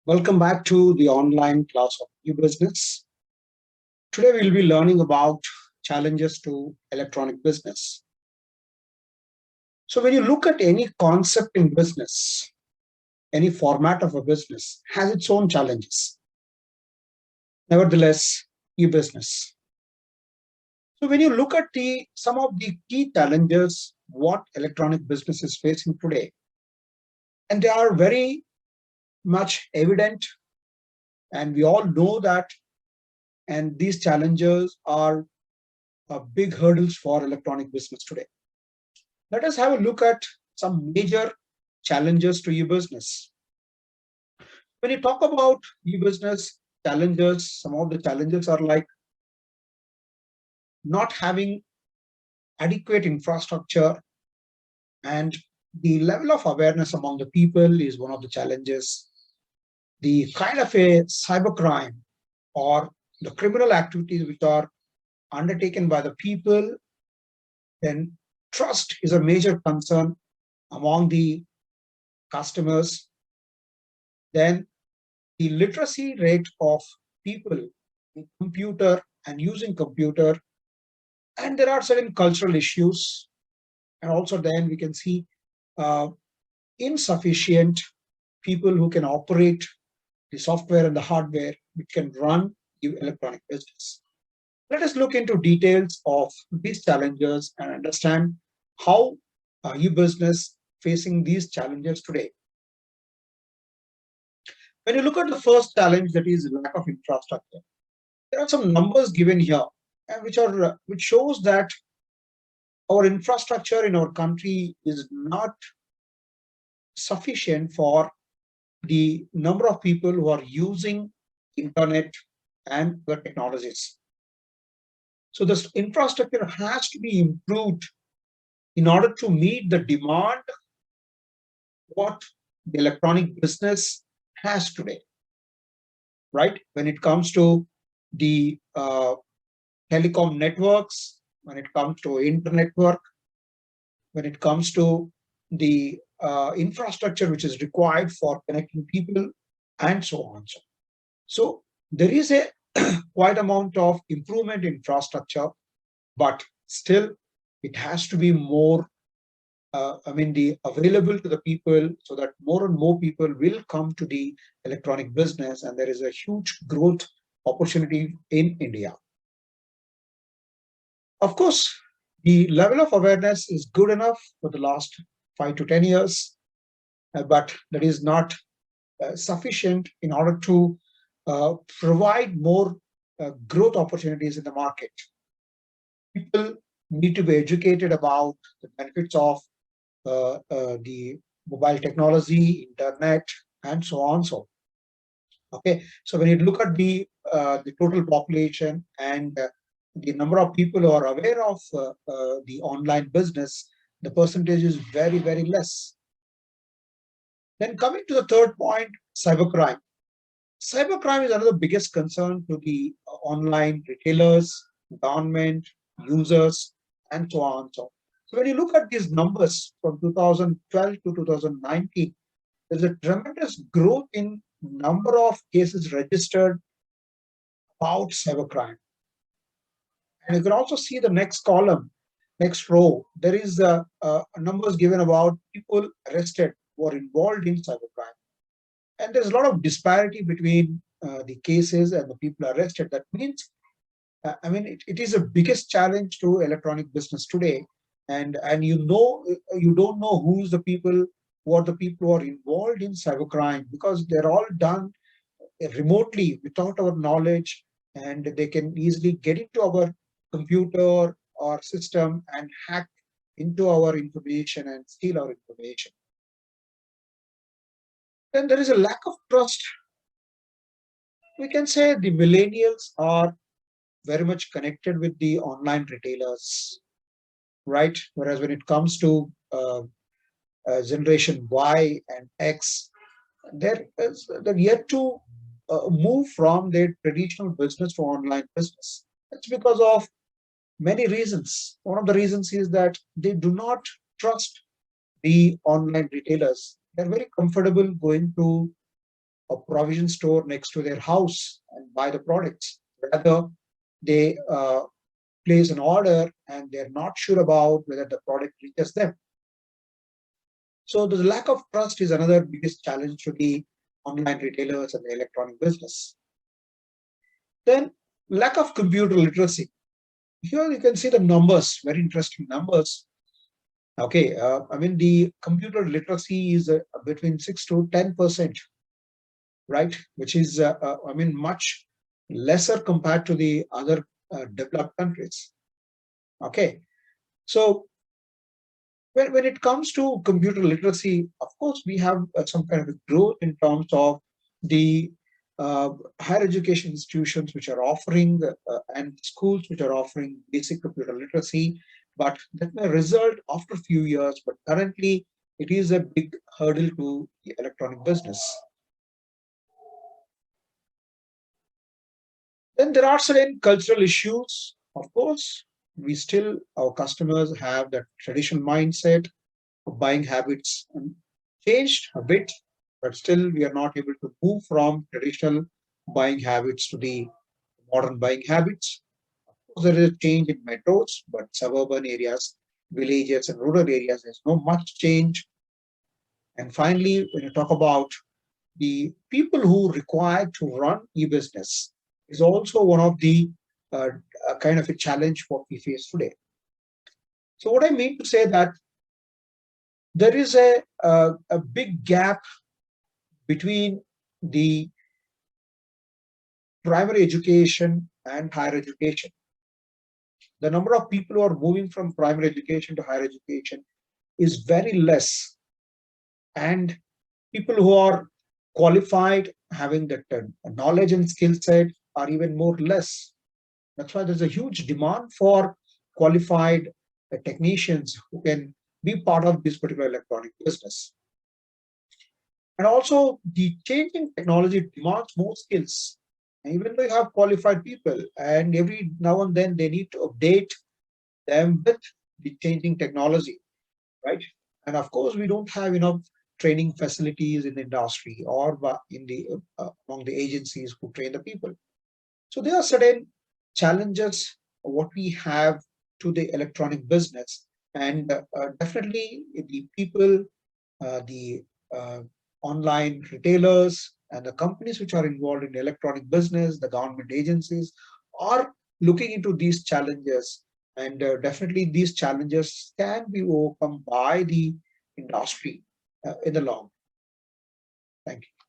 Welcome back to the online class of e-business. Today we'll be learning about challenges to electronic business. So when you look at any concept in business, any format of a business has its own challenges. Nevertheless, e-business. So when you look at some of the key challenges what electronic business is facing today, and they are very much evident, and we all know that, and these challenges are big hurdles for electronic business today. Let us have a look at some major challenges to e-business. When you talk about e-business challenges, some of the challenges are like not having adequate infrastructure, and the level of awareness among the people is one of the challenges. The kind of a cybercrime or the criminal activities which are undertaken by the people, then trust is a major concern among the customers. Then the literacy rate of people in computer and using computer, and there are certain cultural issues, and also then we can see uh, insufficient people who can operate the software and the hardware which can run the electronic business. Let us look into details of these challenges and understand how e-business facing these challenges today. When you look at the first challenge, that is lack of infrastructure, there are some numbers given here, and which shows that our infrastructure in our country is not sufficient for the number of people who are using internet and the technologies. So this infrastructure has to be improved in order to meet the demand what the electronic business has today, right? When it comes to the telecom networks, when it comes to internet work, when it comes to the infrastructure which is required for connecting people, and so on. So there is a quite amount of improvement in infrastructure, but still it has to be more, the available to the people, so that more and more people will come to the electronic business, and there is a huge growth opportunity in India. Of course, the level of awareness is good enough for the last 5 to 10 years, but that is not sufficient in order to provide more growth opportunities in the market. People need to be educated about the benefits of the mobile technology, internet, and so on. Okay, so when you look at the total population and the number of people who are aware of the online business, the percentage is very, very less. Then coming to the third point, cybercrime. Cybercrime is another biggest concern to the online retailers, government, users, and so on. So when you look at these numbers from 2012 to 2019, there's a tremendous growth in number of cases registered about cybercrime. And you can also see the next column, next row, there is numbers given about people arrested who are involved in cybercrime. And there's a lot of disparity between the cases and the people arrested. That means, it is a biggest challenge to electronic business today. And you don't know who are the people who are involved in cybercrime, because they're all done remotely without our knowledge, and they can easily get into our computer or system and hack into our information and steal our information. Then there is a lack of trust. We can say the millennials are very much connected with the online retailers, right? Whereas when it comes to generation Y and X, they're yet to move from their traditional business to online business. That's because of many reasons. One of the reasons is that they do not trust the online retailers. They're very comfortable going to a provision store next to their house and buy the products. Rather, they place an order and they're not sure about whether the product reaches them. So the lack of trust is another biggest challenge to the online retailers and the electronic business. Then lack of computer literacy. Here you can see the numbers, very interesting numbers. Okay, I mean the computer literacy is between 6 to 10%, right? Which is, I mean, much lesser compared to the other developed countries. Okay, so when it comes to computer literacy, of course, we have some kind of a growth in terms of the higher education institutions which are offering and schools which are offering basic computer literacy, but that may result after a few years. But currently, it is a big hurdle to the electronic business. Then there are certain cultural issues. Of course, our customers have that traditional mindset of buying habits changed a bit, but still we are not able to move from traditional buying habits to the modern buying habits. Of course, there is a change in metros, but suburban areas, villages, and rural areas, there's no much change. And finally, when you talk about the people who require to run e-business, is also one of the uh, kind of a challenge what we face today. So what I mean to say that there is a big gap between the primary education and higher education. The number of people who are moving from primary education to higher education is very less, and people who are qualified, having that knowledge and skill set, are even more less. That's why there's a huge demand for qualified technicians who can be part of this particular electronic business. And also, the changing technology demands more skills. Even though you have qualified people, and every now and then they need to update them with the changing technology, right? And of course, we don't have enough training facilities in the industry or in the among the agencies who train the people. So there are certain challenges what we have to the electronic business, and definitely the people, the online retailers, and the companies which are involved in electronic business, the government agencies are looking into these challenges, and definitely these challenges can be overcome by the industry in the long. Thank you.